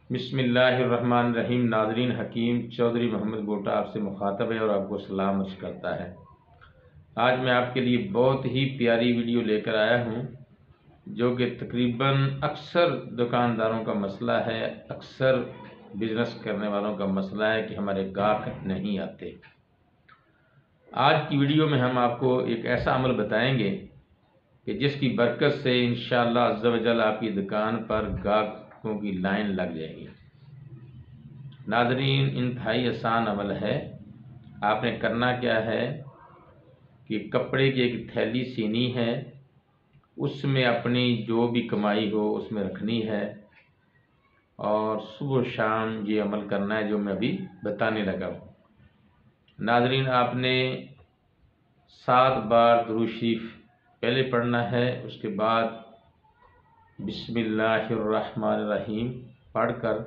बिस्मिल्लाहिर्रहमानिर्रहीम। नाज़रीन, हकीम चौधरी मोहम्मद गोटा आपसे मुखातब है और आपको सलाम अर्ज़ करता है। आज मैं आपके लिए बहुत ही प्यारी वीडियो लेकर आया हूँ जो कि तकरीबन अक्सर दुकानदारों का मसला है, अक्सर बिज़नेस करने वालों का मसला है कि हमारे ग्राहक नहीं आते। आज की वीडियो में हम आपको एक ऐसा अमल बताएंगे कि जिसकी बरकत से इंशाअल्लाह अज़्ज़ व जल आपकी दुकान पर ग्राहकों की लाइन लग जाएगी। नाज़रीन, इंतहाई आसान अमल है। आपने करना क्या है कि कपड़े की एक थैली सीनी है, उसमें अपनी जो भी कमाई हो उसमें रखनी है और सुबह शाम ये अमल करना है जो मैं अभी बताने लगा हूँ। नाज़रीन, आपने 7 बार दुरूद शरीफ पहले पढ़ना है, उसके बाद बिस्मिल्लाहिर्रहमानिर्रहीम पढ़कर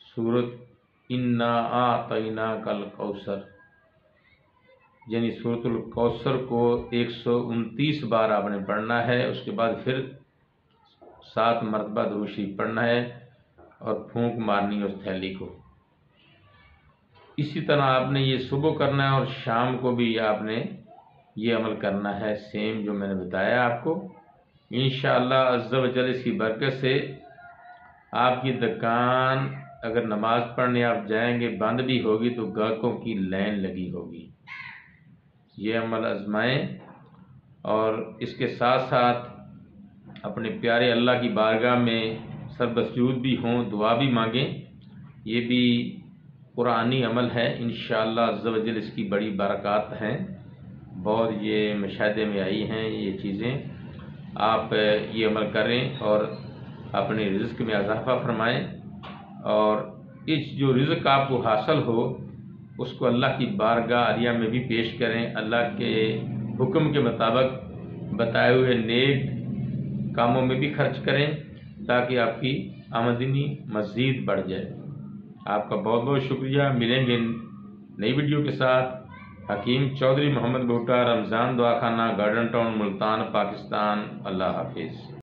सूरत इन्ना आतैना कल कौसर यानी सूरतुल कौसर को 129 बार आपने पढ़ना है। उसके बाद फिर 7 मरतबा दुरूद शरीफ पढ़ना है और फूंक मारनी है उस थैली को। इसी तरह आपने ये सुबह करना है और शाम को भी आपने ये अमल करना है, सेम जो मैंने बताया आपको। इंशाअल्लाह अज़्ज़ व जल इसकी बरकत से आपकी दुकान अगर नमाज पढ़ने आप जाएंगे बंद भी होगी तो ग्राहकों की लाइन लगी होगी। ये अमल आजमाएं और इसके साथ साथ अपने प्यारे अल्लाह की बारगाह में सरबसजूद भी हों, दुआ भी मांगें। ये भी कुरानी अमल है। इंशाअल्लाह अज़्ज़ व जल इसकी बड़ी बरक़ात हैं, बहुत ये मुशाहदे में आई हैं ये चीज़ें। आप ये अमल करें और अपने रिज़्क़ में इजाफ़ा फरमाएं और इस जो रिज़्क़ आपको हासिल हो उसको अल्लाह की बारगाह आलिया में भी पेश करें। अल्लाह के हुक्म के मुताबिक बताए हुए नेक कामों में भी खर्च करें ताकि आपकी आमदनी मज़ीद बढ़ जाए। आपका बहुत बहुत शुक्रिया। मिलेंगे नई वीडियो के साथ। हकीम चौधरी मोहम्मद गोटा, रमज़ान दुआखाना, गार्डन टाउन, मुल्तान, पाकिस्तान। अल्लाह हाफिज़।